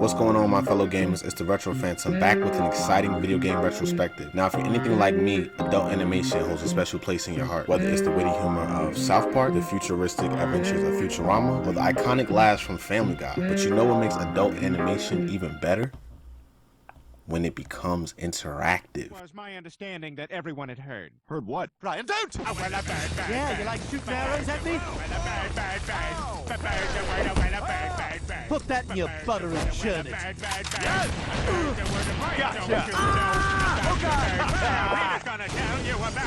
What's going on, my fellow gamers? It's the Retro Phantom back with an exciting video game retrospective. Now, if you're anything like me, adult animation holds a special place in your heart. Whether it's the witty humor of South Park, the futuristic adventures of Futurama, or the iconic laughs from Family Guy. But you know what makes adult animation even better? When it becomes interactive. It was my understanding that everyone had heard. Heard what? Brian, don't! Oh, well, a bird, Yeah, you like shooting arrows at me? Put that in your butter and churn it.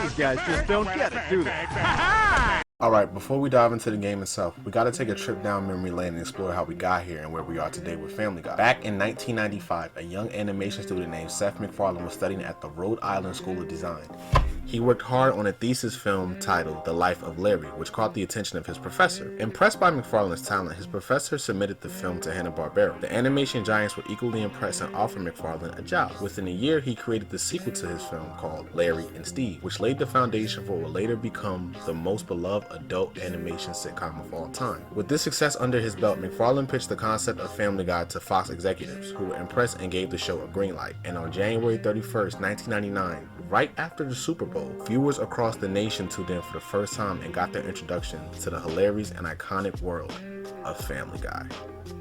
These guys just don't get it, do they? Alright, before we dive into the game itself, we gotta take a trip down memory lane and explore how we got here and where we are today with Family Guy. Back in 1995, a young animation student named Seth MacFarlane was studying at the Rhode Island School of Design. He worked hard on a thesis film titled The Life of Larry, which caught the attention of his professor. Impressed by MacFarlane's talent, his professor submitted the film to Hanna-Barbera. The animation giants were equally impressed and offered MacFarlane a job. Within a year, he created the sequel to his film called Larry and Steve, which laid the foundation for what would later become the most beloved adult animation sitcom of all time. With this success under his belt, MacFarlane pitched the concept of Family Guy to Fox executives, who were impressed and gave the show a green light. And on January 31st, 1999, right after the Super Bowl, viewers across the nation tuned in for the first time and got their introduction to the hilarious and iconic world of Family Guy.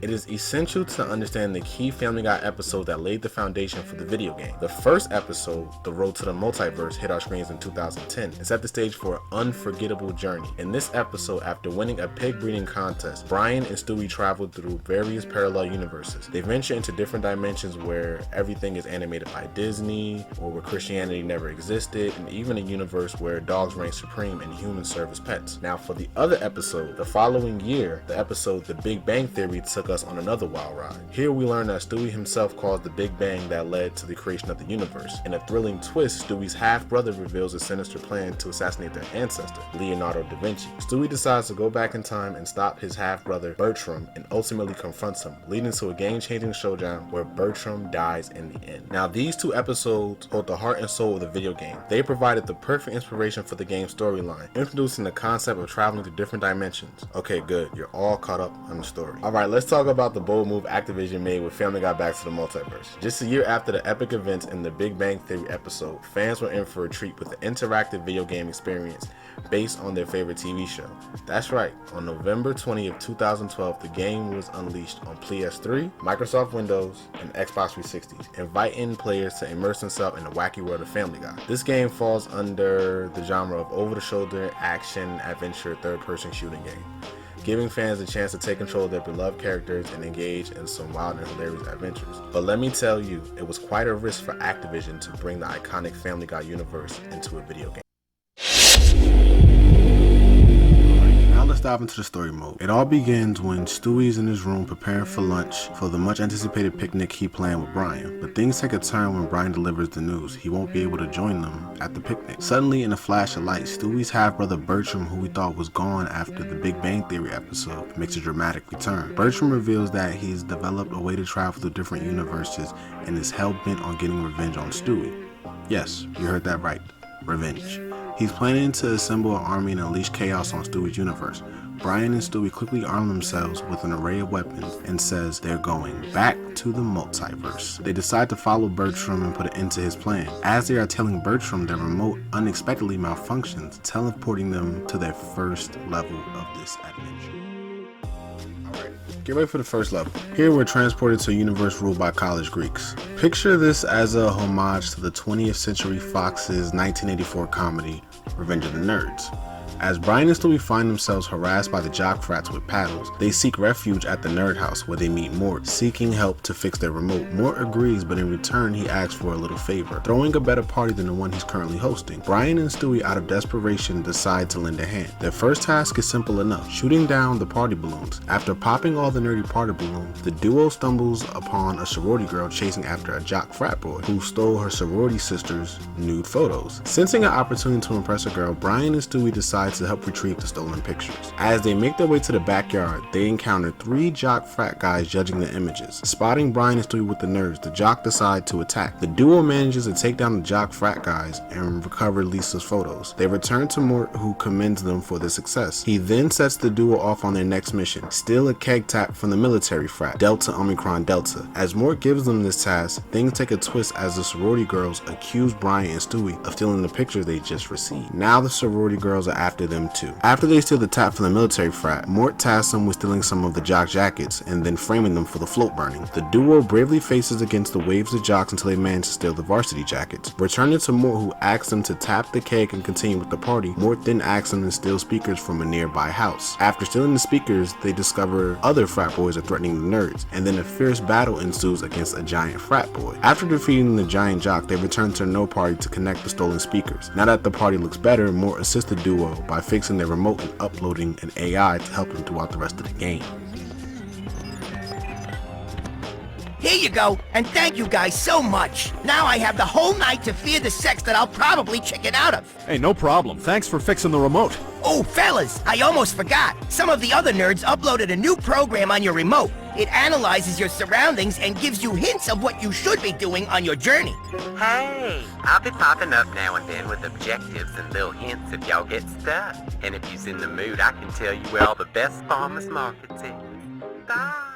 It is essential to understand the key Family Guy episode that laid the foundation for the video game. The first episode, The Road to the Multiverse, hit our screens in 2010 and set the stage for an unforgettable journey. In this episode, after winning a pig breeding contest, Brian and Stewie travel through various parallel universes. They venture into different dimensions where everything is animated by Disney, or where Christianity never existed, and even a universe where dogs reign supreme and humans serve as pets. Now, for the other episode, the following year, the episode The Big Bang Theory took us on another wild ride. Here we learn that Stewie himself caused the Big Bang that led to the creation of the universe. In a thrilling twist, Stewie's half-brother reveals a sinister plan to assassinate their ancestor, Leonardo da Vinci. Stewie decides to go back in time and stop his half-brother, Bertram, and ultimately confronts him, leading to a game-changing showdown where Bertram dies in the end. Now, these two episodes hold the heart and soul of the video game. They provided the perfect inspiration for the game's storyline, introducing the concept of traveling to different dimensions. Okay, good. You're all caught up on the story. Alright, let's talk about the bold move Activision made with Family Guy Back to the Multiverse. Just a year after the epic events in the Big Bang Theory episode, fans were in for a treat with an interactive video game experience based on their favorite TV show. That's right, on November 20th, 2012, the game was unleashed on PS3, Microsoft Windows, and Xbox 360, inviting players to immerse themselves in the wacky world of Family Guy. This game falls under the genre of over-the-shoulder, action, adventure, third-person shooting game, giving fans a chance to take control of their beloved characters and engage in some wild and hilarious adventures. But let me tell you, it was quite a risk for Activision to bring the iconic Family Guy universe into a video game. Let's dive into the story mode. It all begins when Stewie's in his room preparing for lunch for the much anticipated picnic he planned with Brian. But things take a turn when Brian delivers the news he won't be able to join them at the picnic. Suddenly, in a flash of light, Stewie's half-brother Bertram, who we thought was gone after the Big Bang Theory episode, makes a dramatic return. Bertram reveals that he's developed a way to travel through different universes and is hell-bent on getting revenge on Stewie. Yes, you heard that right. Revenge. He's planning to assemble an army and unleash chaos on Stewie's universe. Brian and Stewie quickly arm themselves with an array of weapons and says they're going back to the multiverse. They decide to follow Bertram and put an end to his plan. As they are telling Bertram, their remote unexpectedly malfunctions, teleporting them to their first level of this adventure. Get ready for the first level. Here we're transported to a universe ruled by college Greeks. Picture this as a homage to the 20th Century Fox's 1984 comedy, Revenge of the Nerds. As Brian and Stewie find themselves harassed by the jock frats with paddles, they seek refuge at the Nerd House where they meet Mort, seeking help to fix their remote. Mort agrees, but in return he asks for a little favor, throwing a better party than the one he's currently hosting. Brian and Stewie, out of desperation, decide to lend a hand. Their first task is simple enough, shooting down the party balloons. After popping all the nerdy party balloons, the duo stumbles upon a sorority girl chasing after a jock frat boy who stole her sorority sister's nude photos. Sensing an opportunity to impress a girl, Brian and Stewie decide inside to help retrieve the stolen pictures. As they make their way to the backyard, they encounter 3 jock frat guys judging the images. Spotting Brian and Stewie with the nerds, the jock decide to attack. The duo manages to take down the jock frat guys and recover Lisa's photos. They return to Mort, who commends them for their success. He then sets the duo off on their next mission, steal a keg tap from the military frat, Delta Omicron Delta. As Mort gives them this task, things take a twist as the sorority girls accuse Brian and Stewie of stealing the pictures they just received. Now the sorority girls are after them too. After they steal the tap from the military frat, Mort tasks them with stealing some of the jock jackets and then framing them for the float burning. The duo bravely faces against the waves of jocks until they manage to steal the varsity jackets. Returning to Mort, who asks them to tap the keg and continue with the party, Mort then asks them to steal speakers from a nearby house. After stealing the speakers, they discover other frat boys are threatening the nerds, and then a fierce battle ensues against a giant frat boy. After defeating the giant jock, they return to No Party to connect the stolen speakers. Now that the party looks better, Mort assists the duo by fixing their remote and uploading an AI to help them throughout the rest of the game. Here you go, and thank you guys so much. Now I have the whole night to fear the sex that I'll probably chicken out of. Hey, no problem. Thanks for fixing the remote. Oh, fellas, I almost forgot. Some of the other nerds uploaded a new program on your remote. It analyzes your surroundings and gives you hints of what you should be doing on your journey. Hey, I'll be popping up now and then with objectives and little hints if y'all get stuck. And if you's in the mood, I can tell you where all the best farmers markets is. Bye.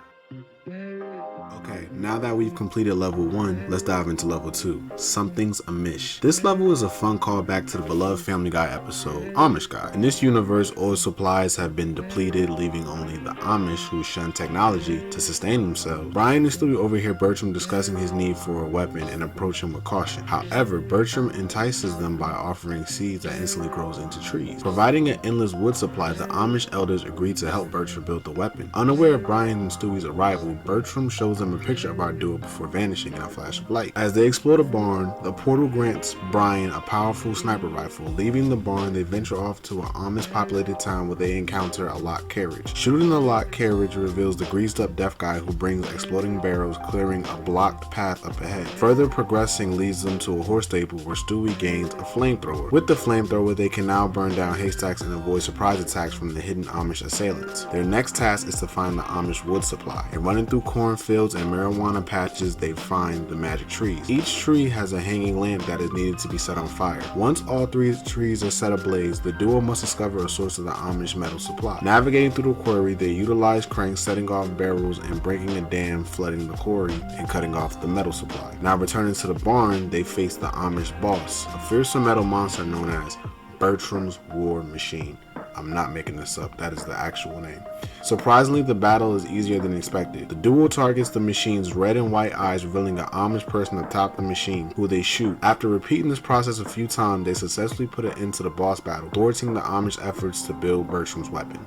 Okay, now that we've completed level 1, let's dive into level 2, Something's Amish. This level is a fun callback to the beloved Family Guy episode, Amish Guy. In this universe, oil supplies have been depleted, leaving only the Amish who shun technology to sustain themselves. Brian and Stewie overhear Bertram discussing his need for a weapon and approach him with caution. However, Bertram entices them by offering seeds that instantly grows into trees. Providing an endless wood supply, the Amish elders agree to help Bertram build the weapon. Unaware of Brian and Stewie's arrival, Bertram shows them a picture of our duo before vanishing in a flash of light. As they explore the barn, the portal grants Brian a powerful sniper rifle. Leaving the barn, they venture off to an Amish populated town where they encounter a locked carriage. Shooting the locked carriage reveals the greased up deaf guy who brings exploding barrels, clearing a blocked path up ahead. Further progressing leads them to a horse stable where Stewie gains a flamethrower. With the flamethrower, they can now burn down haystacks and avoid surprise attacks from the hidden Amish assailants. Their next task is to find the Amish wood supply. And running through cornfields and marijuana patches, they find the magic trees. Each tree has a hanging lamp that is needed to be set on fire. Once all 3 trees are set ablaze, the duo must discover a source of the Amish metal supply. Navigating through the quarry, they utilize cranks, setting off barrels and breaking a dam, flooding the quarry and cutting off the metal supply. Now returning to the barn, they face the Amish boss, a fearsome metal monster known as Bertram's War Machine. I'm not making this up, that is the actual name. Surprisingly, the battle is easier than expected. The duo targets the machine's red and white eyes, revealing an Amish person atop the machine, who they shoot. After repeating this process a few times, they successfully put an end to the boss battle, thwarting the Amish efforts to build Bertram's weapon.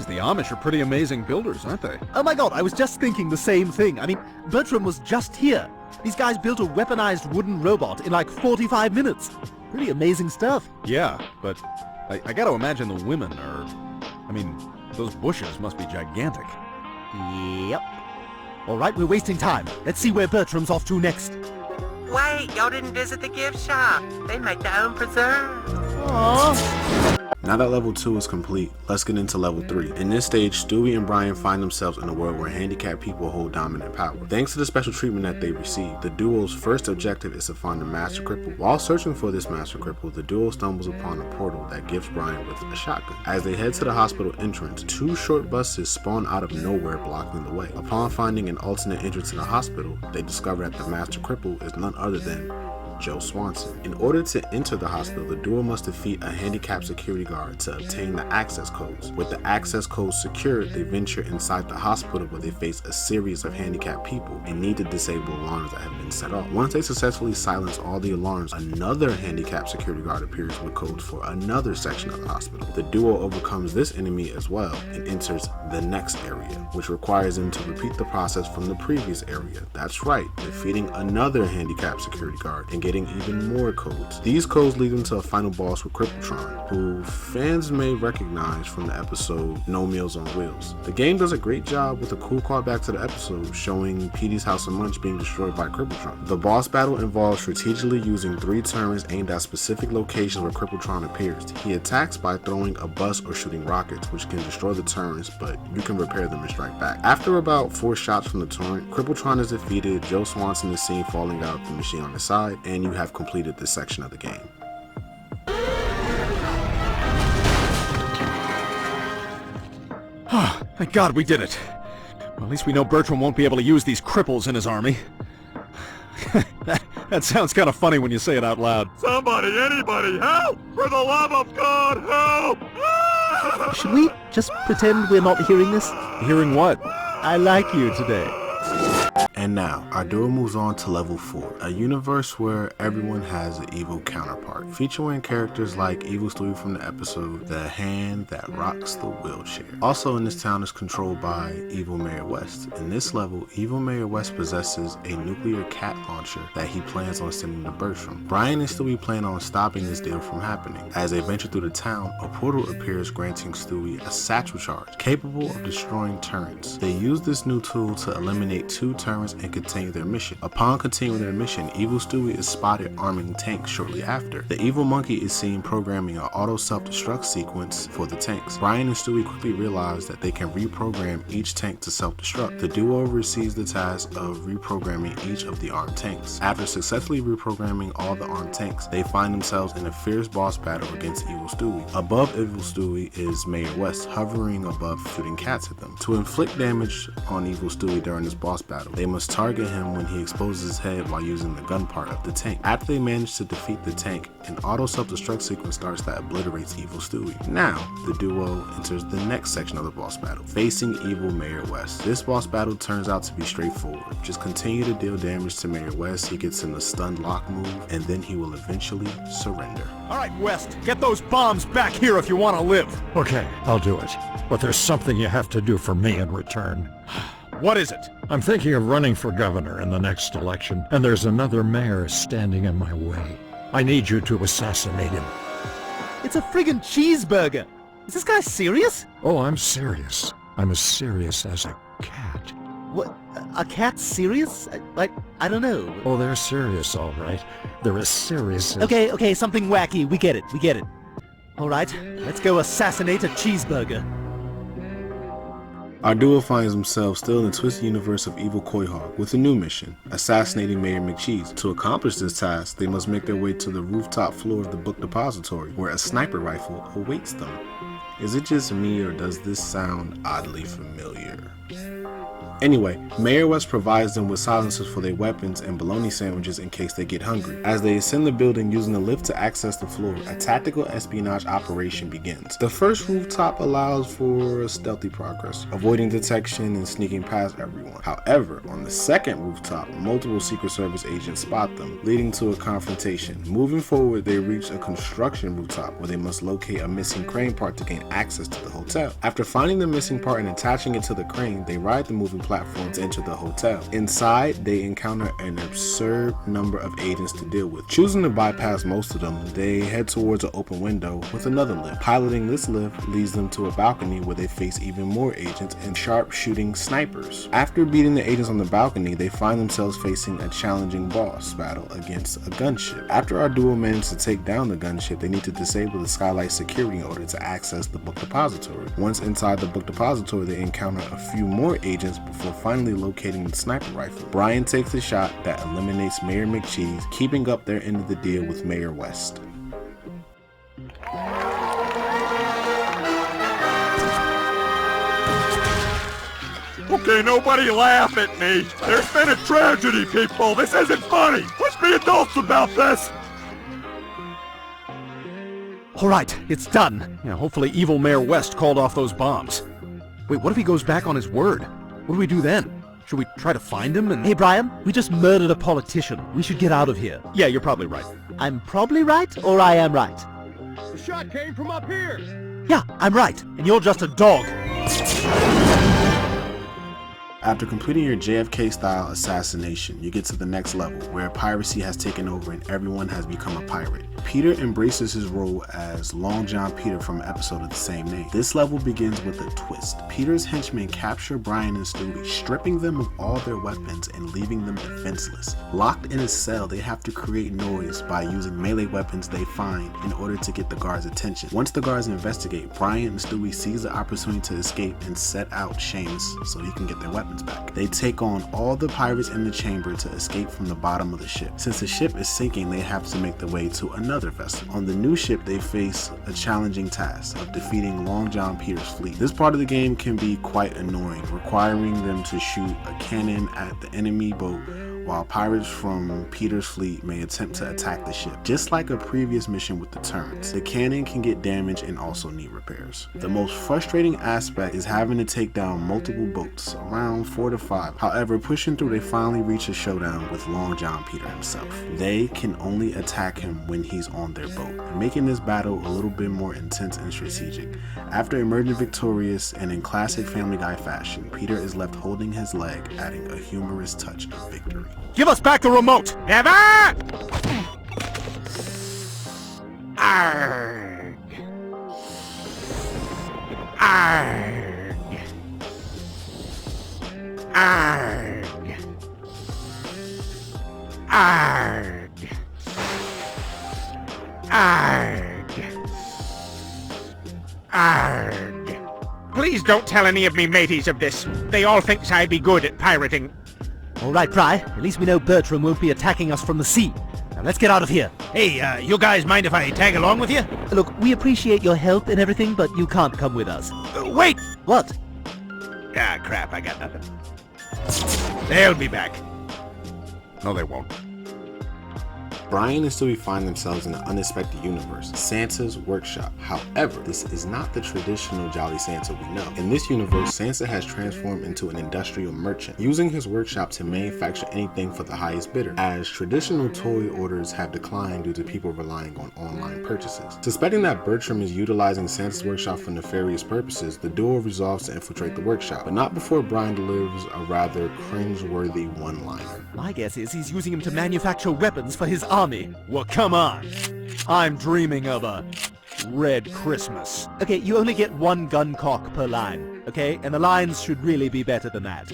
Geez, the Amish are pretty amazing builders, aren't they? Oh my god, I was just thinking the same thing. I mean, Bertram was just here. These guys built a weaponized wooden robot in like 45 minutes. Pretty amazing stuff. Yeah, but I gotta imagine the women are... I mean, those bushes must be gigantic. Yep. Alright, we're wasting time. Let's see where Bertram's off to next. Wait, y'all didn't visit the gift shop. They make their own preserves. Aww. Now that level 2 is complete, let's get into level 3. In this stage, Stewie and Brian find themselves in a world where handicapped people hold dominant power. Thanks to the special treatment that they receive, the duo's first objective is to find the Master Cripple. While searching for this Master Cripple, the duo stumbles upon a portal that gives Brian with a shotgun. As they head to the hospital entrance, 2 short buses spawn out of nowhere, blocking the way. Upon finding an alternate entrance to the hospital, they discover that the Master Cripple is none other than Joe Swanson. In order to enter the hospital, the duo must defeat a handicapped security guard to obtain the access codes. With the access codes secured, they venture inside the hospital where they face a series of handicapped people and need to disable alarms that have been set off. Once they successfully silence all the alarms, another handicapped security guard appears with codes for another section of the hospital. The duo overcomes this enemy as well and enters the next area, which requires them to repeat the process from the previous area. That's right, defeating another handicapped security guard and getting even more codes. These codes lead them to a final boss with Crippletron, who fans may recognize from the episode No Meals on Wheels. The game does a great job with a cool callback to the episode showing Petey's House of Munch being destroyed by Crippletron. The boss battle involves strategically using 3 turrets aimed at specific locations where Crippletron appears. He attacks by throwing a bus or shooting rockets, which can destroy the turrets, but you can repair them and strike back. After about 4 shots from the turret, Crippletron is defeated, Joe Swanson is seen falling out of the machine on the side, and you have completed this section of the game. Thank God we did it. Well, at least we know Bertram won't be able to use these cripples in his army. That sounds kind of funny when you say it out loud. Somebody, anybody, help! For the love of God, help! Should we just pretend we're not hearing this? Hearing what? I like you today. And now, our duo moves on to level 4, a universe where everyone has an evil counterpart, featuring characters like Evil Stewie from the episode The Hand That Rocks the Wheelchair. Also in this town is controlled by Evil Mayor West. In this level, Evil Mayor West possesses a nuclear cat launcher that he plans on sending to Bertram. Brian and Stewie plan on stopping this deal from happening. As they venture through the town, a portal appears granting Stewie a satchel charge, capable of destroying turrets. They use this new tool to eliminate 2 turrets and continue their mission. Upon continuing their mission, Evil Stewie is spotted arming tanks shortly after. The evil monkey is seen programming an auto self-destruct sequence for the tanks. Brian and Stewie quickly realize that they can reprogram each tank to self-destruct. The duo receives the task of reprogramming each of the armed tanks. After successfully reprogramming all the armed tanks, they find themselves in a fierce boss battle against Evil Stewie. Above Evil Stewie is Mayor West, hovering above, shooting cats at them. To inflict damage on Evil Stewie during this boss battle, they must target him when he exposes his head while using the gun part of the tank. After they manage to defeat the tank, an auto self-destruct sequence starts that obliterates Evil Stewie. Now, the duo enters the next section of the boss battle, facing Evil Mayor West. This boss battle turns out to be straightforward. Just continue to deal damage to Mayor West, he gets in the stun lock move, and then he will eventually surrender. All right, West, get those bombs back here if you want to live. Okay, I'll do it. But there's something you have to do for me in return. What is it? I'm thinking of running for governor in the next election, and there's another mayor standing in my way. I need you to assassinate him. It's a friggin' cheeseburger. Is this guy serious? Oh, I'm serious. I'm as serious as a cat. What? A cat serious? I don't know. Oh, they're serious, all right. They're as serious as... Okay, something wacky. We get it. All right, let's go assassinate a cheeseburger. Our duo finds themselves still in the twisted universe of Evil Quahog with a new mission, assassinating Mayor McCheese. To accomplish this task, they must make their way to the rooftop floor of the book depository, where a sniper rifle awaits them. Is it just me, or does this sound oddly familiar? Anyway, Mayor West provides them with silencers for their weapons and bologna sandwiches in case they get hungry. As they ascend the building using the lift to access the floor, a tactical espionage operation begins. The first rooftop allows for stealthy progress, avoiding detection and sneaking past everyone. However, on the second rooftop, multiple Secret Service agents spot them, leading to a confrontation. Moving forward, they reach a construction rooftop where they must locate a missing crane part to gain access to the hotel. After finding the missing part and attaching it to the crane, they ride the moving platform to enter the hotel. Inside, they encounter an absurd number of agents to deal with. Choosing to bypass most of them, they head towards an open window with another lift. Piloting this lift leads them to a balcony where they face even more agents and sharp-shooting snipers. After beating the agents on the balcony, they find themselves facing a challenging boss battle against a gunship. After our duo manage to take down the gunship, they need to disable the skylight security in order to access the book depository. Once inside the book depository, they encounter a few more agents before finally locating the sniper rifle. Brian takes a shot that eliminates Mayor McCheese, keeping up their end of the deal with Mayor West. Okay, nobody laugh at me. There's been a tragedy, people. This isn't funny. Let's be adults about this. All right, it's done. Yeah, hopefully Evil Mayor West called off those bombs. Wait, what if he goes back on his word? What do we do then? Should we try to find him and... Hey, Brian, we just murdered a politician. We should get out of here. Yeah, you're probably right. I'm probably right, or I am right? The shot came from up here. Yeah, I'm right, and you're just a dog. After completing your JFK-style assassination, you get to the next level, where piracy has taken over and everyone has become a pirate. Peter embraces his role as Long John Peter from an episode of the same name. This level begins with a twist. Peter's henchmen capture Brian and Stewie, stripping them of all their weapons and leaving them defenseless. Locked in a cell, they have to create noise by using melee weapons they find in order to get the guards' attention. Once the guards investigate, Brian and Stewie seize the opportunity to escape and set out Seamus so he can get their weapons back. They take on all the pirates in the chamber to escape from the bottom of the ship. Since the ship is sinking, they have to make their way to another vessel. On the new ship, they face a challenging task of defeating Long John Peter's fleet. This part of the game can be quite annoying, requiring them to shoot a cannon at the enemy boat while pirates from Peter's fleet may attempt to attack the ship. Just like a previous mission with the turrets, the cannon can get damaged and also need repairs. The most frustrating aspect is having to take down multiple boats, around 4 to 5. However, pushing through, they finally reach a showdown with Long John Peter himself. They can only attack him when he's on their boat, making this battle a little bit more intense and strategic. After emerging victorious and in classic Family Guy fashion, Peter is left holding his leg, adding a humorous touch of victory. Give us back the remote! Never! Arrgh. Arrgh. Arrgh. Arrgh. Arrgh. Arrgh. Please don't tell any of me mateys of this. They all thinks I'd be good at pirating. All right, Pry. At least we know Bertram won't be attacking us from the sea. Now let's get out of here. Hey, you guys mind if I tag along with you? Look, we appreciate your help and everything, but you can't come with us. Wait! What? Ah, crap, I got nothing. They'll be back. No, they won't. Brian and Stewie find themselves in an unexpected universe, Santa's workshop. However, this is not the traditional Jolly Santa we know. In this universe, Santa has transformed into an industrial merchant, using his workshop to manufacture anything for the highest bidder, as traditional toy orders have declined due to people relying on online purchases. Suspecting that Bertram is utilizing Santa's workshop for nefarious purposes, the duo resolves to infiltrate the workshop, but not before Brian delivers a rather cringe-worthy one-liner. My guess is he's using him to manufacture weapons for his army. Well, come on. I'm dreaming of a red Christmas. Okay, you only get one gun cock per line, okay? And the lines should really be better than that.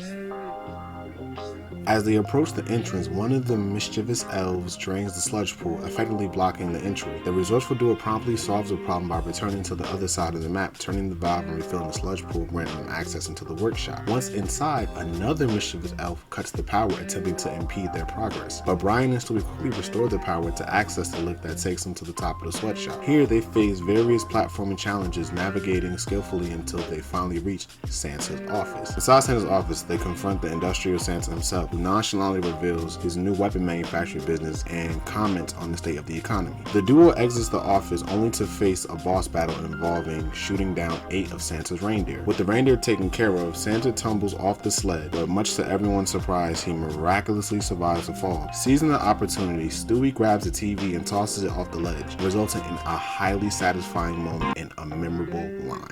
As they approach the entrance, one of the mischievous elves drains the sludge pool, effectively blocking the entry. The resourceful duo promptly solves the problem by returning to the other side of the map, turning the valve and refilling the sludge pool, granting them access into the workshop. Once inside, another mischievous elf cuts the power, attempting to impede their progress. But Brian and Stewie quickly restore the power to access the lift that takes them to the top of the sweatshop. Here, they face various platforming challenges, navigating skillfully until they finally reach Santa's office. Inside Santa's office, they confront the industrial Santa himself, who nonchalantly reveals his new weapon manufacturing business and comments on the state of the economy. The duo exits the office only to face a boss battle involving shooting down 8 of Santa's reindeer. With the reindeer taken care of, Santa tumbles off the sled, but much to everyone's surprise, he miraculously survives the fall. Seizing the opportunity, Stewie grabs the TV and tosses it off the ledge, resulting in a highly satisfying moment and a memorable line.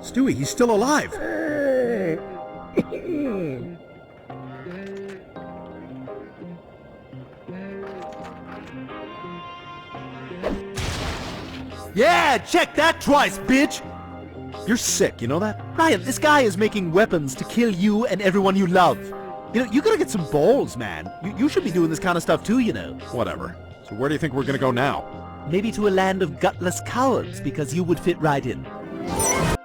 Stewie, he's still alive. Yeah, check that twice, bitch! You're sick, you know that? Ryan, this guy is making weapons to kill you and everyone you love. You know, you gotta get some balls, man. You should be doing this kind of stuff too, you know. Whatever. So where do you think we're gonna go now? Maybe to a land of gutless cowards, because you would fit right in.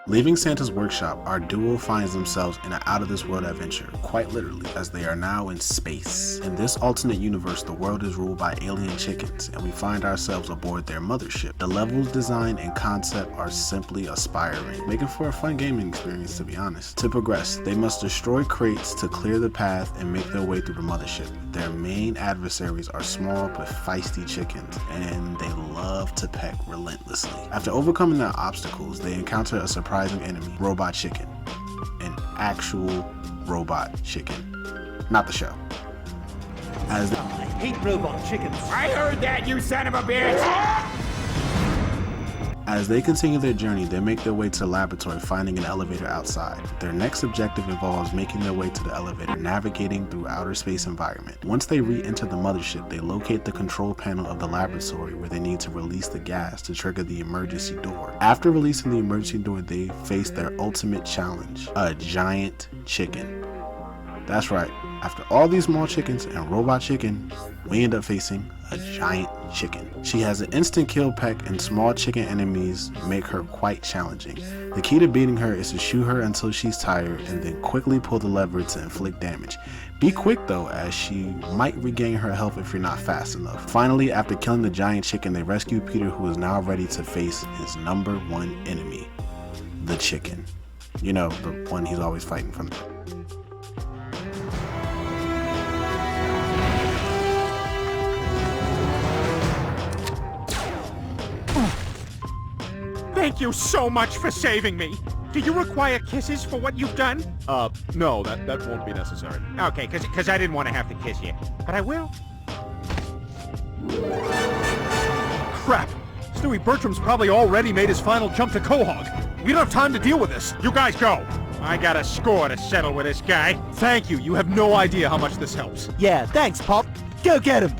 Leaving Santa's workshop, our duo finds themselves in an out-of-this-world adventure, quite literally, as they are now in space. In this alternate universe, the world is ruled by alien chickens, and we find ourselves aboard their mothership. The levels, design, and concept are simply aspiring, making for a fun gaming experience, to be honest. To progress, they must destroy crates to clear the path and make their way through the mothership. Their main adversaries are small but feisty chickens, and they love to peck relentlessly. After overcoming their obstacles, they encounter a surprising enemy, Robot Chicken. An actual robot chicken. Not the show. As I hate robot chickens. I heard that, you son of a bitch! As they continue their journey, they make their way to the laboratory, finding an elevator outside. Their next objective involves making their way to the elevator, navigating through outer space environment. Once they re-enter the mothership, they locate the control panel of the laboratory where they need to release the gas to trigger the emergency door. After releasing the emergency door, they face their ultimate challenge, a giant chicken. That's right, after all these small chickens and robot chicken, we end up facing a giant chicken. She has an instant kill peck and small chicken enemies make her quite challenging. The key to beating her is to shoot her until she's tired and then quickly pull the lever to inflict damage. Be quick though, as she might regain her health if you're not fast enough. Finally, after killing the giant chicken, they rescue Peter, who is now ready to face his #1 enemy, the chicken. You know, the one he's always fighting from. Thank you so much for saving me. Do you require kisses for what you've done? No, that won't be necessary. Okay, because I didn't want to have to kiss you. But I will. Crap! Stewie Bertram's probably already made his final jump to Quahog. We don't have time to deal with this. You guys go. I got a score to settle with this guy. Thank you. You have no idea how much this helps. Yeah, thanks, Pop. Go get him.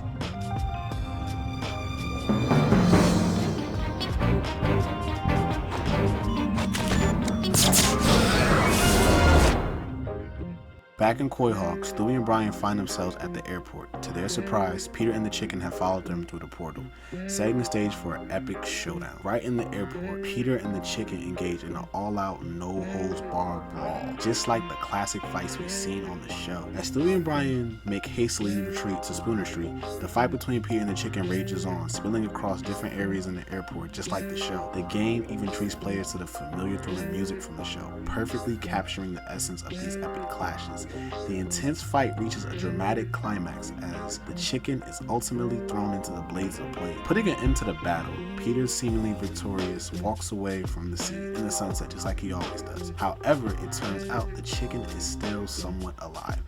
Back in Quahog, Stewie and Brian find themselves at the airport. To their surprise, Peter and the chicken have followed them through the portal, setting the stage for an epic showdown. Right in the airport, Peter and the chicken engage in an all-out, no-holds-barred brawl, just like the classic fights we've seen on the show. As Stewie and Brian make hastily retreat to Spooner Street, the fight between Peter and the chicken rages on, spilling across different areas in the airport, just like the show. The game even treats players to the familiar thrilling music from the show, perfectly capturing the essence of these epic clashes. The intense fight reaches a dramatic climax as the chicken is ultimately thrown into the blades of plane. Putting an end to the battle, Peter, seemingly victorious, walks away from the scene in the sunset just like he always does. However, it turns out the chicken is still somewhat alive.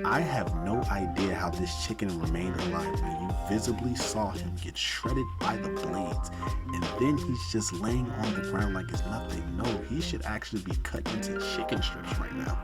I have no idea how this chicken remained alive when you visibly saw him get shredded by the blades, and then he's just laying on the ground like it's nothing. No, he should actually be cut into chicken strips right now.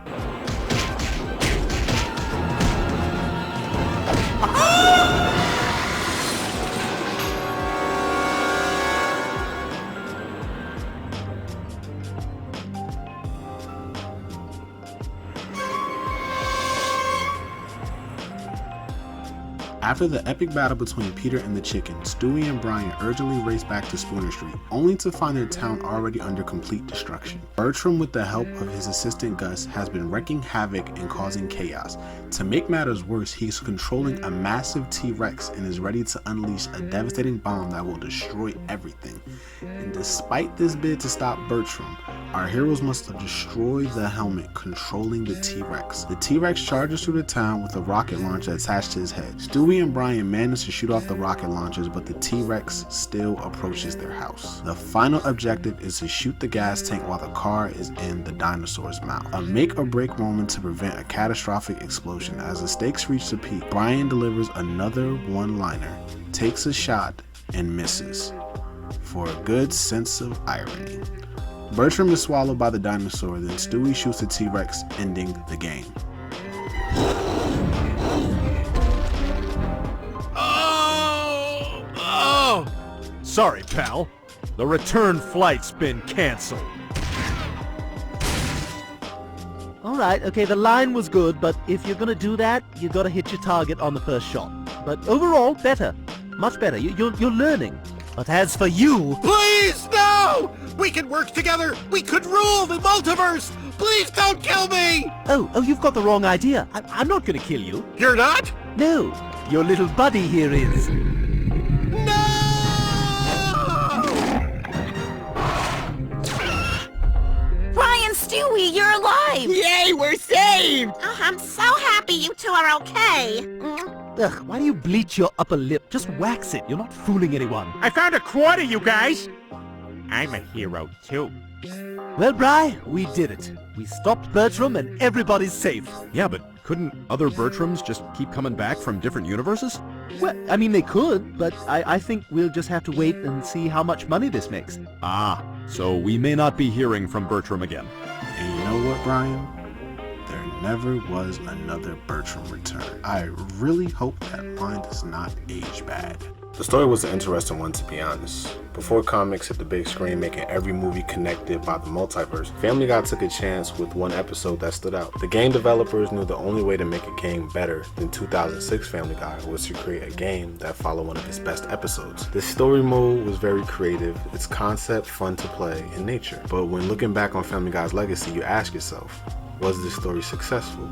After the epic battle between Peter and the chicken, Stewie and Brian urgently race back to Spooner Street, only to find their town already under complete destruction. Bertram, with the help of his assistant Gus, has been wreaking havoc and causing chaos. To make matters worse, he's controlling a massive T-Rex and is ready to unleash a devastating bomb that will destroy everything. And despite this bid to stop Bertram, our heroes must destroy the helmet controlling the T-Rex. The T-Rex charges through the town with a rocket launcher attached to his head. Stewie and Brian manage to shoot off the rocket launchers, but the T-Rex still approaches their house. The final objective is to shoot the gas tank while the car is in the dinosaur's mouth. A make-or-break moment to prevent a catastrophic explosion. As the stakes reach the peak, Brian delivers another one-liner, takes a shot, and misses, for a good sense of irony. Bertram is swallowed by the dinosaur, then Stewie shoots the T-Rex, ending the game. Oh! Sorry, pal. The return flight's been canceled. Alright, okay, the line was good, but if you're gonna do that, you gotta hit your target on the first shot. But overall, better. Much better. You're learning. But as for you... Please, no! We can work together! We could rule the multiverse! Please don't kill me! Oh, you've got the wrong idea. I'm not gonna kill you. You're not? No, your little buddy here is. No! Brian, Stewie, you're alive! Yay, we're saved! Oh, I'm so happy you two are okay. Ugh, why do you bleach your upper lip? Just wax it. You're not fooling anyone. I found a quarter, you guys. I'm a hero, too. Well, Bri, we did it. We stopped Bertram and everybody's safe. Yeah, but couldn't other Bertrams just keep coming back from different universes? Well, I mean, they could, but I think we'll just have to wait and see how much money this makes. Ah, so we may not be hearing from Bertram again. And you know what, Brian? There never was another Bertram return. I really hope that line does not age bad. The story was an interesting one, to be honest. Before comics hit the big screen making every movie connected by the multiverse, Family Guy took a chance with one episode that stood out. The game developers knew the only way to make a game better than 2006 Family Guy was to create a game that followed one of its best episodes. The story mode was very creative, its concept fun to play in nature. But when looking back on Family Guy's legacy, you ask yourself, was this story successful?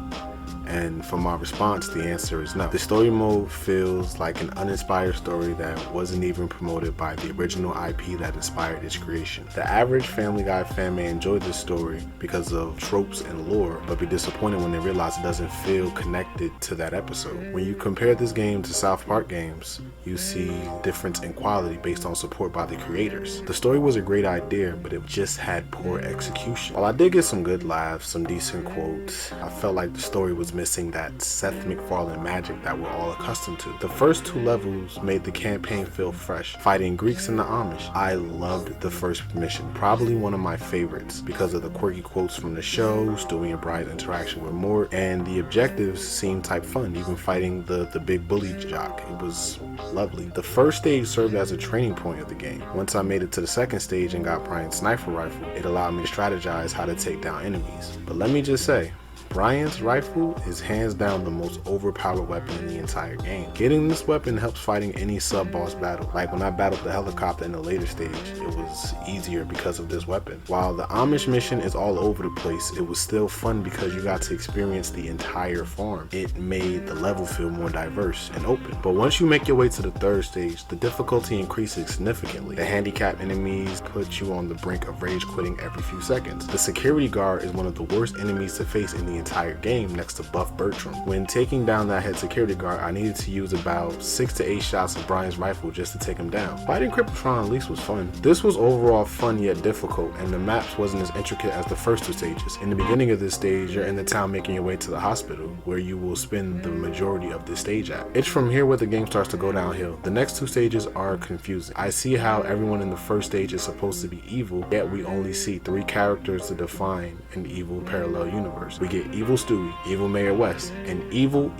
And for my response, the answer is no. The story mode feels like an uninspired story that wasn't even promoted by the original IP that inspired its creation. The average Family Guy fan may enjoy this story because of tropes and lore, but be disappointed when they realize it doesn't feel connected to that episode. When you compare this game to South Park games, you see difference in quality based on support by the creators. The story was a great idea, but it just had poor execution. While I did get some good laughs, some decent quotes, I felt like the story was missing that Seth MacFarlane magic that we're all accustomed to. The first 2 levels made the campaign feel fresh, fighting Greeks and the Amish. I loved the first mission, probably one of my favorites because of the quirky quotes from the show, Stewie and Brian's interaction with Mort, and the objectives seemed type fun, even fighting the big bully jock. It was lovely. The first stage served as a training point of the game. Once I made it to the second stage and got Brian's sniper rifle, it allowed me to strategize how to take down enemies. But let me just say, Brian's rifle is hands down the most overpowered weapon in the entire game. Getting this weapon helps fighting any sub-boss battle. Like when I battled the helicopter in the later stage, it was easier because of this weapon. While the Amish mission is all over the place, it was still fun because you got to experience the entire farm. It made the level feel more diverse and open. But once you make your way to the third stage, the difficulty increases significantly. The handicapped enemies put you on the brink of rage quitting every few seconds. The security guard is one of the worst enemies to face in the entire game next to Buff Bertram. When taking down that head security guard, I needed to use about 6 to 8 shots of Brian's rifle just to take him down. Fighting Crippletron at least was fun. This was overall fun yet difficult, and the maps wasn't as intricate as the first 2 stages. In the beginning of this stage, you're in the town making your way to the hospital, where you will spend the majority of this stage at. It's from here where the game starts to go downhill. The next 2 stages are confusing. I see how everyone in the first stage is supposed to be evil, yet we only see 3 characters to define an evil parallel universe. We get Evil Stewie, Evil Mayor West, and Evil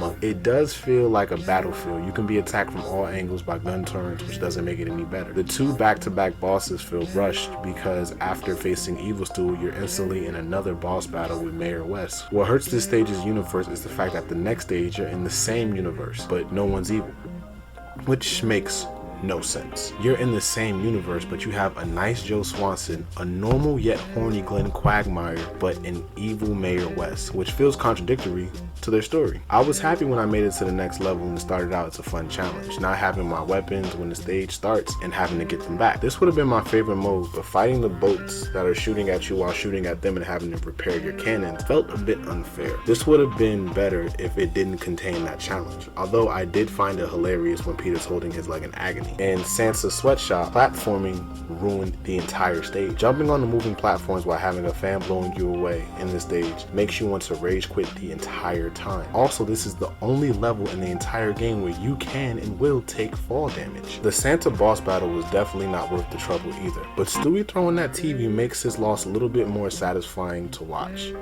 Monk. It does feel like a battlefield. You can be attacked from all angles by gun turrets, which doesn't make it any better. The 2 back-to-back bosses feel rushed because after facing Evil Stewie, you're instantly in another boss battle with Mayor West. What hurts this stage's universe is the fact that the next stage you're in the same universe, but no one's evil, which makes no sense. You're in the same universe, but you have a nice Joe Swanson, a normal yet horny Glenn Quagmire, but an evil Mayor West, which feels contradictory to their story. I was happy when I made it to the next level and it started out as a fun challenge, not having my weapons when the stage starts and having to get them back. This would have been my favorite mode, but fighting the boats that are shooting at you while shooting at them and having to repair your cannon felt a bit unfair. This would have been better if it didn't contain that challenge, although I did find it hilarious when Peter's holding his leg in agony. And Sansa's sweatshop, platforming ruined the entire stage. Jumping on the moving platforms while having a fan blowing you away in this stage makes you want to rage quit the entire time. Also, this is the only level in the entire game where you can and will take fall damage. The Santa boss battle was definitely not worth the trouble either, but Stewie throwing that TV makes his loss a little bit more satisfying to watch.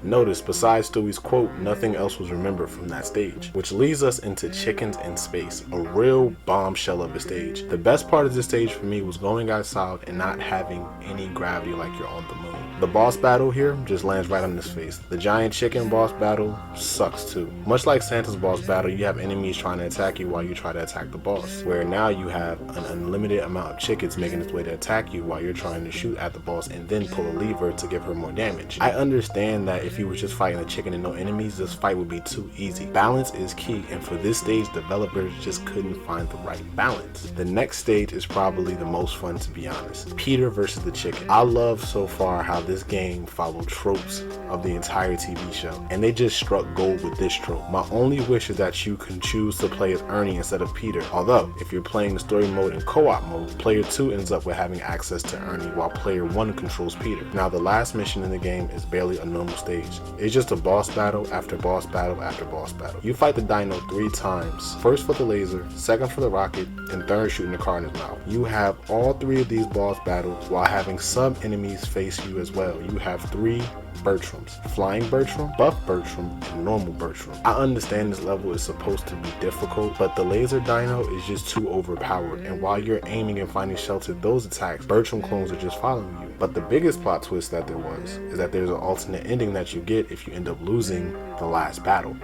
Notice, besides Stewie's quote, nothing else was remembered from that stage, which leads us into Chickens in Space, a real bombshell of a stage. The best part of this stage for me was going outside and not having any gravity like you're on the moon. The boss battle here just lands right on his face. The giant chicken boss battle sucks too. Much like Santa's boss battle, you have enemies trying to attack you while you try to attack the boss, where now you have an unlimited amount of chickens making its way to attack you while you're trying to shoot at the boss and then pull a lever to give her more damage. I understand that if you were just fighting a chicken and no enemies, this fight would be too easy. Balance is key, and for this stage, developers just couldn't find the right balance. The next stage is probably the most fun, to be honest. Peter versus the chicken. I love so far how this game followed tropes of the entire TV show, and they just struck gold with this trope. My only wish is that you can choose to play as Ernie instead of Peter, although if you're playing the story mode in co-op mode, player 2 ends up with having access to Ernie while player 1 controls Peter. Now the last mission in the game is barely a normal stage stage. It's just a boss battle after boss battle after boss battle. You fight the dino 3 times. First for the laser, second for the rocket, and third shooting the car in his mouth. You have all 3 of these boss battles while having sub-enemies face you as well. You have 3 Bertrams: Flying Bertram, Buff Bertram, and Normal Bertram. I understand this level is supposed to be difficult, but the laser dino is just too overpowered, and while you're aiming and finding shelter those attacks, Bertram clones are just following you. But the biggest plot twist that there was is that there's an alternate ending that you get if you end up losing the last battle.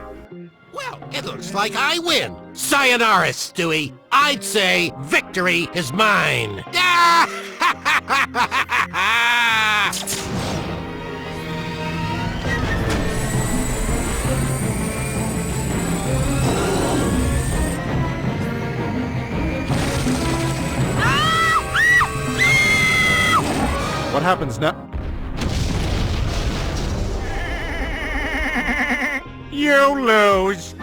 Well, it looks like I win. Sayonara, Stewie. I'd say victory is mine. What happens now? You lose.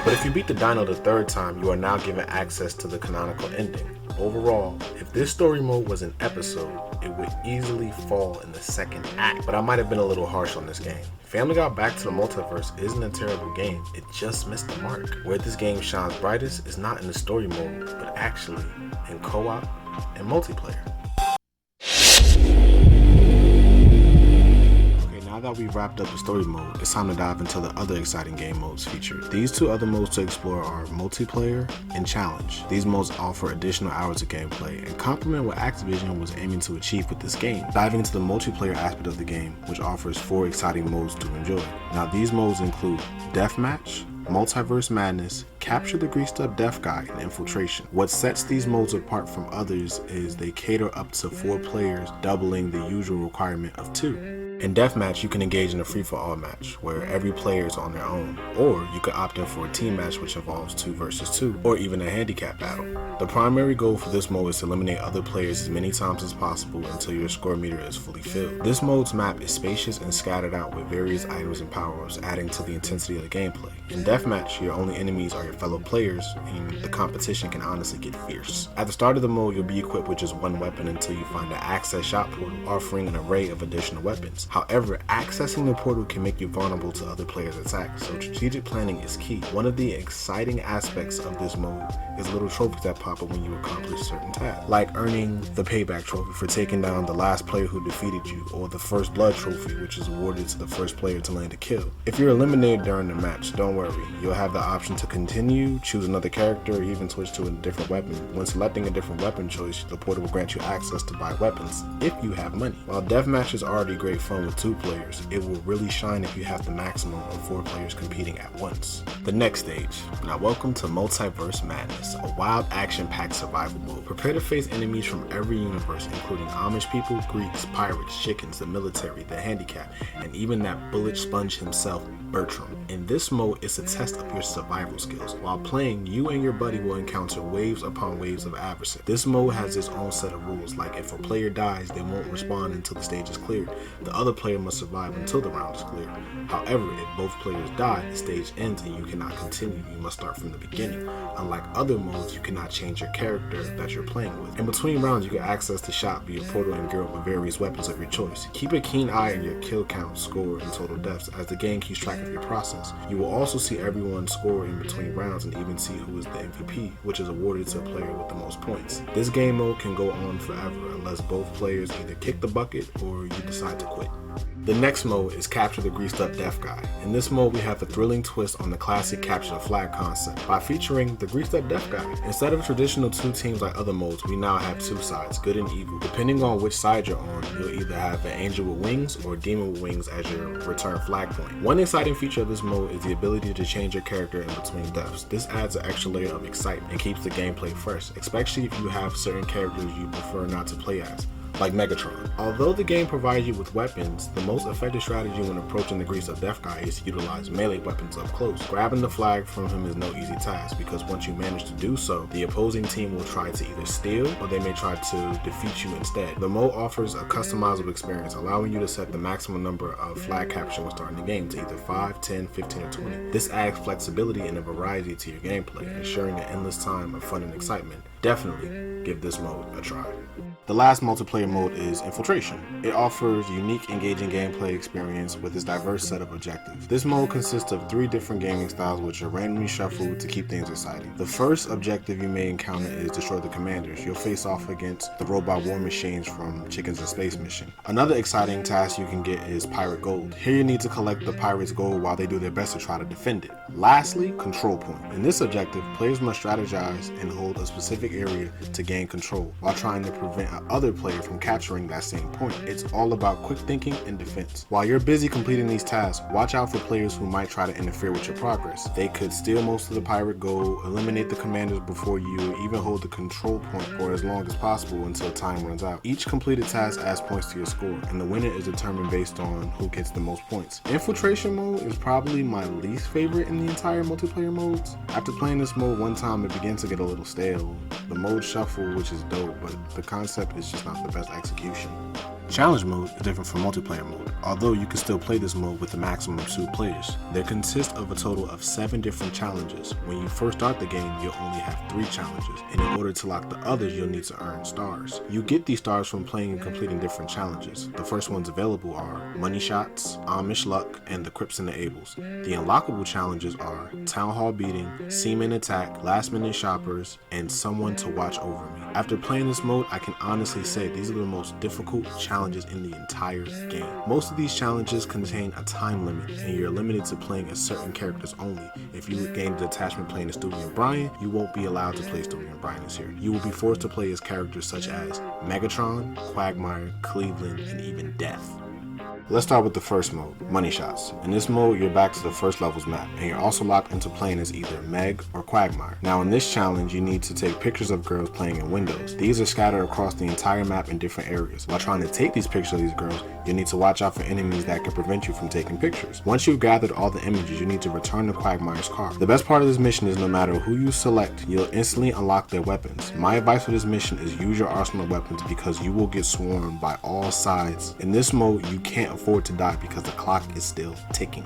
But if you beat the dino the 3rd time, you are now given access to the canonical ending. Overall, if this story mode was an episode, it would easily fall in the 2nd act, but I might have been a little harsh on this game. Family Guy Back to the Multiverse isn't a terrible game, it just missed the mark. Where this game shines brightest is not in the story mode, but actually in co-op and multiplayer. Now that we've wrapped up the story mode, it's time to dive into the other exciting game modes featured. These 2 other modes to explore are Multiplayer and Challenge. These modes offer additional hours of gameplay and complement what Activision was aiming to achieve with this game, diving into the multiplayer aspect of the game, which offers 4 exciting modes to enjoy. Now these modes include Deathmatch, Multiverse Madness, Capture the Greased Up Deaf Guy, and Infiltration. What sets these modes apart from others is they cater up to 4 players, doubling the usual requirement of 2. In Deathmatch, you can engage in a free-for-all match, where every player is on their own, or you could opt in for a team match which involves 2 versus 2, or even a handicap battle. The primary goal for this mode is to eliminate other players as many times as possible until your score meter is fully filled. This mode's map is spacious and scattered out with various items and power-ups, adding to the intensity of the gameplay. In Deathmatch, your only enemies are your fellow players, and the competition can honestly get fierce. At the start of the mode, you'll be equipped with just 1 weapon until you find an access shop portal offering an array of additional weapons. However, accessing the portal can make you vulnerable to other players' attacks, so strategic planning is key. One of the exciting aspects of this mode is little trophies that pop up when you accomplish certain tasks, like earning the payback trophy for taking down the last player who defeated you, or the first blood trophy, which is awarded to the first player to land a kill. If you're eliminated during the match, don't worry, you'll have the option to continue, choose another character, or even switch to a different weapon. When selecting a different weapon choice, the portal will grant you access to buy weapons, if you have money. While Deathmatch is already great fun with 2 players, it will really shine if you have the maximum of 4 players competing at once. The next stage. Now welcome to Multiverse Madness, a wild action-packed survival mode. Prepare to face enemies from every universe, including Amish people, Greeks, pirates, chickens, the military, the handicap, and even that bullet sponge himself, Bertram. In this mode, it's a test of your survival skills. While playing, you and your buddy will encounter waves upon waves of adversaries. This mode has its own set of rules, like if a player dies, they won't respawn until the stage is cleared. The other player must survive until the round is cleared. However, if both players die, the stage ends and you cannot continue. You must start from the beginning. Unlike other modes, you cannot change your character that you're playing with. In between rounds, you can access the shop via portal and gear up with various weapons of your choice. Keep a keen eye on your kill count, score, and total deaths as the game keeps track of your process. You will also see everyone's score in between rounds and even see who is the MVP, which is awarded to a player with the most points. This game mode can go on forever unless both players either kick the bucket or you decide to quit. The next mode is Capture the Greased Up Deaf Guy. In this mode, we have a thrilling twist on the classic Capture the Flag concept by featuring the Greased Up Deaf Guy. Instead of traditional 2 teams like other modes, we now have 2 sides, good and evil. Depending on which side you're on, you'll either have an angel with wings or a demon with wings as your return flag point. One exciting feature of this mode is the ability to change your character in between deaths. This adds an extra layer of excitement and keeps the gameplay fresh, especially if you have certain characters you prefer not to play as, like Megatron. Although the game provides you with weapons, the most effective strategy when approaching the Greased Up Deaf Guy is to utilize melee weapons up close. Grabbing the flag from him is no easy task, because once you manage to do so, the opposing team will try to either steal or they may try to defeat you instead. The mode offers a customizable experience, allowing you to set the maximum number of flag capture when starting the game to either 5, 10, 15, or 20. This adds flexibility and a variety to your gameplay, ensuring an endless time of fun and excitement. definitely give this mode a try. The last multiplayer mode is Infiltration. It offers unique, engaging gameplay experience with its diverse set of objectives. This mode consists of 3 different gaming styles which are randomly shuffled to keep things exciting. The first objective you may encounter is Destroy the Commanders. You'll face off against the robot war machines from Chickens in Space mission. Another exciting task you can get is Pirate Gold. Here you need to collect the pirates' gold while they do their best to try to defend it. Lastly, Control Point. In this objective, players must strategize and hold a specific area to gain control while trying to prevent other player from capturing that same point. It's all about quick thinking and defense. While you're busy completing these tasks, watch out for players who might try to interfere with your progress. They could steal most of the pirate gold, eliminate the commanders before you, or even hold the control point for as long as possible until time runs out. Each completed task adds points to your score, and the winner is determined based on who gets the most points. Infiltration mode is probably my least favorite in the entire multiplayer modes. After playing this mode one time, it begins to get a little stale. The mode shuffle, which is dope, but the concept is just not the best execution. Challenge mode is different from multiplayer mode, although you can still play this mode with a maximum of 2 players. There consists of a total of 7 different challenges. When you first start the game, you'll only have 3 challenges, and in order to lock the others, you'll need to earn stars. You get these stars from playing and completing different challenges. The first ones available are Money Shots, Amish Luck, and the Crips and the Ables. The unlockable challenges are Town Hall Beating, Seaman Attack, Last Minute Shoppers, and Someone to Watch Over Me. After playing this mode, I can honestly say these are the most difficult challenges in the entire game. Most of these challenges contain a time limit, and you're limited to playing as certain characters only. If you gain a detachment playing as Stewie and Brian, you won't be allowed to play Stewie and Brian this year. You will be forced to play as characters such as Megatron, Quagmire, Cleveland, and even Death. Let's start with the first mode, Money Shots. In this mode, you're back to the first level's map, and you're also locked into playing as either Meg or Quagmire. Now in this challenge, you need to take pictures of girls playing in windows. These are scattered across the entire map in different areas. While trying to take these pictures of these girls, you need to watch out for enemies that can prevent you from taking pictures. Once you've gathered all the images, you need to return to Quagmire's car. The best part of this mission is no matter who you select, you'll instantly unlock their weapons. My advice for this mission is use your arsenal of weapons because you will get swarmed by all sides. In this mode, you can't afford to die because the clock is still ticking.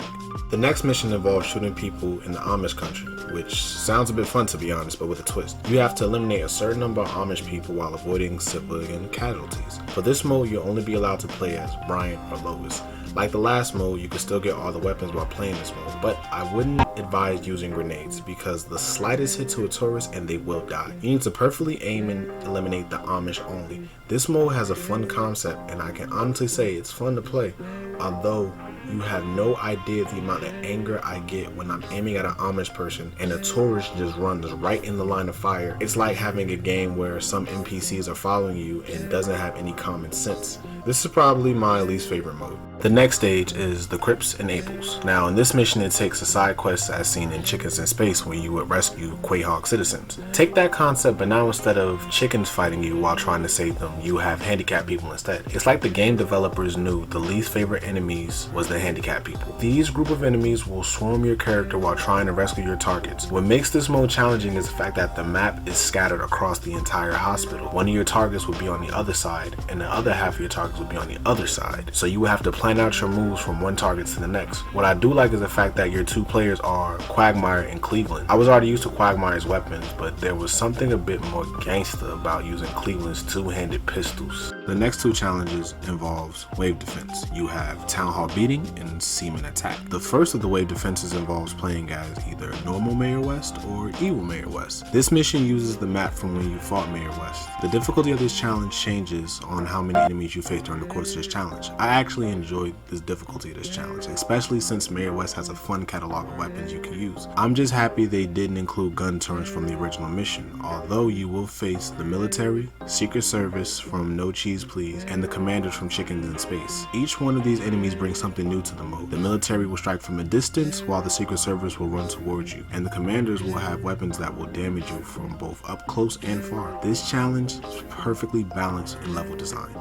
The next mission involves shooting people in the Amish country, which sounds a bit fun to be honest, but with a twist. You have to eliminate a certain number of Amish people while avoiding civilian casualties. For this mode, you'll only be allowed to play as Brian or Lois. Like the last mode, you can still get all the weapons while playing this mode, but I wouldn't advise using grenades because the slightest hit to a tourist and they will die. You need to perfectly aim and eliminate the Amish only. This mode has a fun concept and I can honestly say it's fun to play, although you have no idea the amount of anger I get when I'm aiming at an Amish person and a tourist just runs right in the line of fire. It's like having a game where some NPCs are following you and doesn't have any common sense. This is probably my least favorite mode. The next stage is the Crips and Ables. Now in this mission it takes a side quest as seen in Chickens in Space where you would rescue Quahog citizens. Take that concept, but now instead of chickens fighting you while trying to save them, you have handicapped people instead. It's like the game developers knew the least favorite enemies was the handicapped people. These group of enemies will swarm your character while trying to rescue your targets. What makes this mode challenging is the fact that the map is scattered across the entire hospital. One of your targets will be on the other side and the other half of your targets will be on the other side. So you will have to plan out your moves from one target to the next. What I do like is the fact that your 2 players are Quagmire and Cleveland. I was already used to Quagmire's weapons, but there was something a bit more gangster about using Cleveland's 2-handed pistols. The next 2 challenges involves wave defense. You have Town Hall Beating and Seaman Attack. The first of the wave defenses involves playing as either normal Mayor West or evil Mayor West. This mission uses the map from when you fought Mayor West. The difficulty of this challenge changes on how many enemies you face during the course of this challenge. I actually enjoyed this difficulty of this challenge, especially since Mayor West has a fun catalog of weapons you can use. I'm just happy they didn't include gun turns from the original mission, although you will face the military, Secret Service from No Cheese Please, and the commanders from Chickens in Space. Each one of these enemies brings something new to the mode. The military will strike from a distance, while the Secret Service will run towards you, and the commanders will have weapons that will damage you from both up close and far. This challenge is perfectly balanced in level design.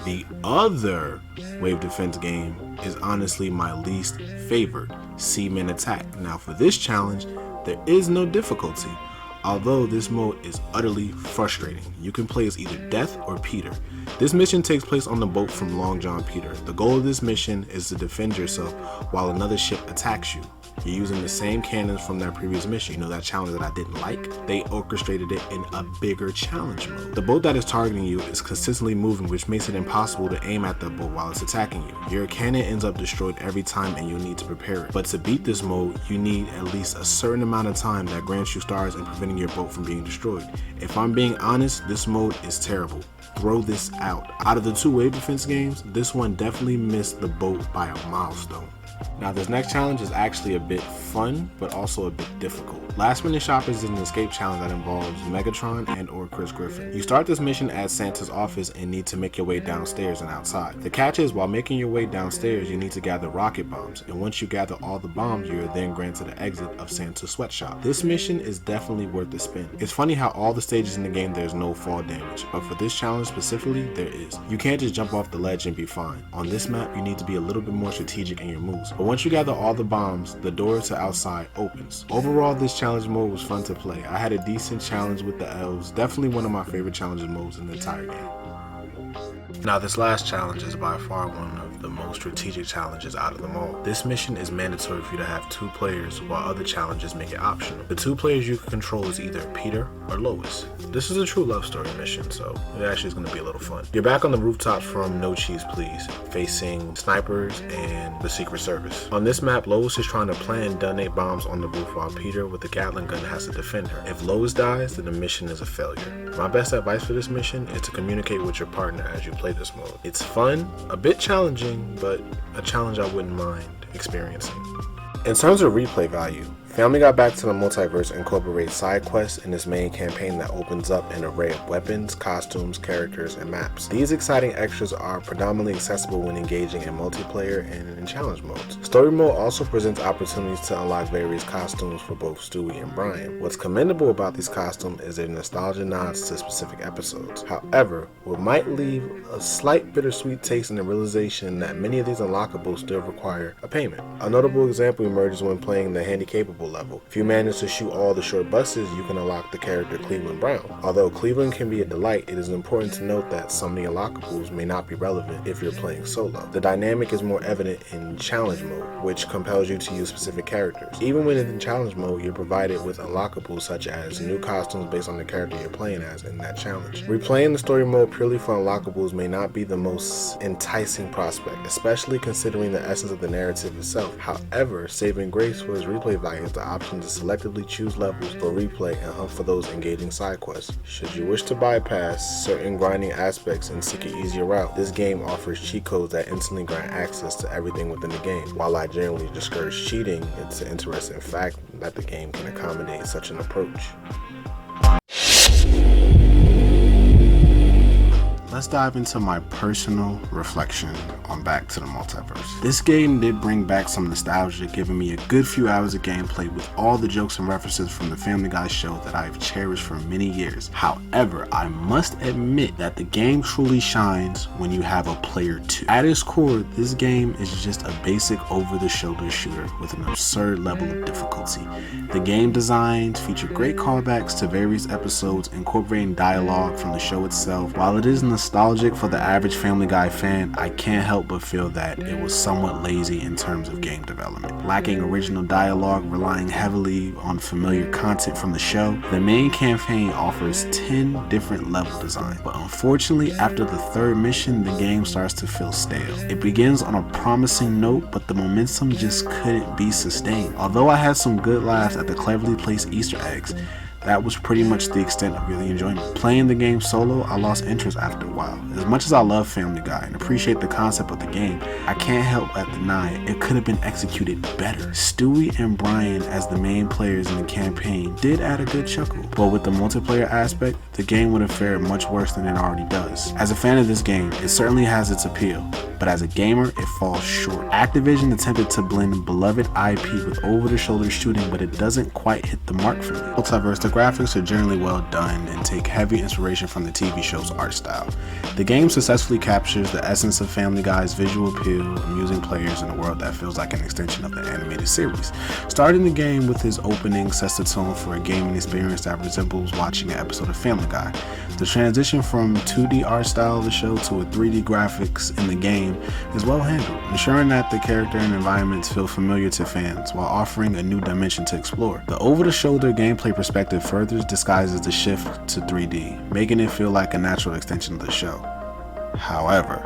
The other wave defense game is honestly my least favorite, Seaman Attack. Now for this challenge, there is no difficulty, although this mode is utterly frustrating. You can play as either Death or Peter. This mission takes place on the boat from Long John Peter. The goal of this mission is to defend yourself while another ship attacks you. You're using the same cannons from that previous mission. You know that challenge that I didn't like? They orchestrated it in a bigger challenge mode. The boat that is targeting you is consistently moving, which makes it impossible to aim at the boat while it's attacking you. Your cannon ends up destroyed every time and you'll need to prepare it. But to beat this mode, you need at least a certain amount of time that grants you stars in preventing your boat from being destroyed. If I'm being honest, this mode is terrible. Throw this out. Out of the two wave defense games, this one definitely missed the boat by a milestone. Now this next challenge is actually a bit fun, but also a bit difficult. Last Minute Shoppers is an escape challenge that involves Megatron and or Chris Griffin. You start this mission at Santa's office and need to make your way downstairs and outside. The catch is, while making your way downstairs, you need to gather rocket bombs, and once you gather all the bombs, you are then granted the exit of Santa's sweatshop. This mission is definitely worth the spin. It's funny how all the stages in the game there's no fall damage, but for this challenge specifically, there is. You can't just jump off the ledge and be fine. On this map, you need to be a little bit more strategic in your moves, but once you gather all the bombs, the door to outside opens. Overall, this challenge mode was fun to play. I had a decent challenge with the elves, definitely one of my favorite challenge modes in the entire game. Now this last challenge is by far one of the most strategic challenges out of them all. This mission is mandatory for you to have 2 players, while other challenges make it optional. The 2 players you can control is either Peter or Lois. This is a true love story mission, so it actually is going to be a little fun. You're back on the rooftops from No Cheese Please, facing snipers and the Secret Service. On this map, Lois is trying to plant and detonate bombs on the roof while Peter with the Gatling gun has to defend her. If Lois dies, then the mission is a failure. My best advice for this mission is to communicate with your partner as you play this mode. It's fun, a bit challenging, but a challenge I wouldn't mind experiencing. In terms of replay value, Family Guy Back to the Multiverse incorporates side quests in its main campaign that opens up an array of weapons, costumes, characters, and maps. These exciting extras are predominantly accessible when engaging in multiplayer and in challenge modes. Story mode also presents opportunities to unlock various costumes for both Stewie and Brian. What's commendable about these costumes is their nostalgia nods to specific episodes. However, what might leave a slight bittersweet taste in the realization that many of these unlockables still require a payment. A notable example emerges when playing the Handicapable level. If you manage to shoot all the short buses, you can unlock the character Cleveland Brown. Although Cleveland can be a delight, it is important to note that some of the unlockables may not be relevant if you're playing solo. The dynamic is more evident in challenge mode, which compels you to use specific characters. Even when in challenge mode, you're provided with unlockables such as new costumes based on the character you're playing as in that challenge. Replaying the story mode purely for unlockables may not be the most enticing prospect, especially considering the essence of the narrative itself. However, saving grace for its replay value is the option to selectively choose levels for replay and hunt for those engaging side quests. Should you wish to bypass certain grinding aspects and seek an easier route, this game offers cheat codes that instantly grant access to everything within the game. While I generally discourage cheating, it's an interesting fact that the game can accommodate such an approach. Let's dive into my personal reflection on Back to the Multiverse. This game did bring back some nostalgia, giving me a good few hours of gameplay with all the jokes and references from the Family Guy show that I've cherished for many years. However, I must admit that the game truly shines when you have a player too. At its core, this game is just a basic over-the-shoulder shooter with an absurd level of difficulty. The game designs feature great callbacks to various episodes, incorporating dialogue from the show itself. While it is nostalgic for the average Family Guy fan, I can't help but feel that it was somewhat lazy in terms of game development. Lacking original dialogue, relying heavily on familiar content from the show, the main campaign offers 10 different level designs, but unfortunately after the 3rd mission, the game starts to feel stale. It begins on a promising note, but the momentum just couldn't be sustained. Although I had some good laughs at the cleverly placed Easter eggs, that was pretty much the extent of really enjoyment. Playing the game solo, I lost interest after a while. As much as I love Family Guy and appreciate the concept of the game, I can't help but deny it could have been executed better. Stewie and Brian as the main players in the campaign did add a good chuckle, but with the multiplayer aspect, the game would have fared much worse than it already does. As a fan of this game, it certainly has its appeal, but as a gamer, it falls short. Activision attempted to blend beloved IP with over-the-shoulder shooting, but it doesn't quite hit the mark for me. Multiverse took graphics are generally well done and take heavy inspiration from the TV show's art style. The game successfully captures the essence of Family Guy's visual appeal, amusing players in a world that feels like an extension of the animated series. Starting the game with his opening sets the tone for a gaming experience that resembles watching an episode of Family Guy. The transition from 2D art style of the show to a 3D graphics in the game is well handled, ensuring that the character and environments feel familiar to fans while offering a new dimension to explore. The over-the-shoulder gameplay perspective further disguises the shift to 3D, making it feel like a natural extension of the show. However,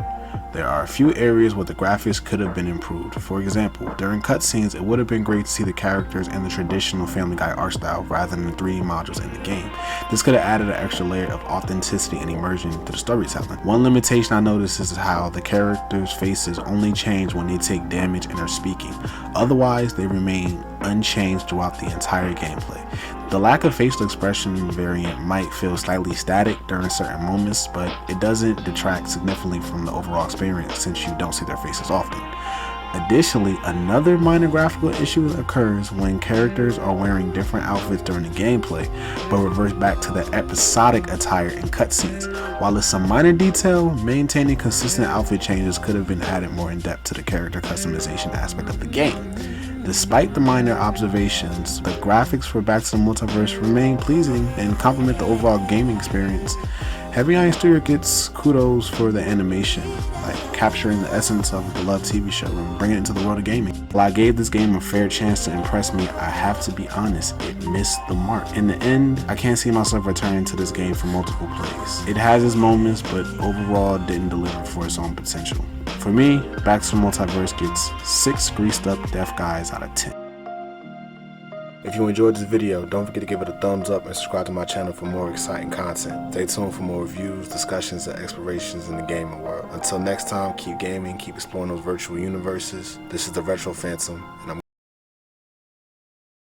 there are a few areas where the graphics could have been improved. For example, during cutscenes, it would have been great to see the characters in the traditional Family Guy art style rather than the 3D modules in the game. This could have added an extra layer of authenticity and immersion to the storytelling. One limitation I noticed is how the characters' faces only change when they take damage and are speaking. Otherwise, they remain unchanged throughout the entire gameplay. The lack of facial expression variant might feel slightly static during certain moments, but it doesn't detract significantly from the overall experience since you don't see their faces often. Additionally, another minor graphical issue occurs when characters are wearing different outfits during the gameplay, but revert back to the episodic attire in cutscenes. While it's a minor detail, maintaining consistent outfit changes could have been added more in depth to the character customization aspect of the game. Despite the minor observations, the graphics for Back to the Multiverse remain pleasing and complement the overall gaming experience. Heavy Iron Studio gets kudos for the animation, like capturing the essence of a beloved TV show and bringing it into the world of gaming. While I gave this game a fair chance to impress me, I have to be honest, it missed the mark. In the end, I can't see myself returning to this game for multiple plays. It has its moments, but overall didn't deliver for its own potential. For me, Back to the Multiverse gets 6 greased up deaf guys out of 10. If you enjoyed this video, don't forget to give it a thumbs up and subscribe to my channel for more exciting content. Stay tuned for more reviews, discussions, and explorations in the gaming world. Until next time, keep gaming, keep exploring those virtual universes. This is the Retro Phantom, and I'm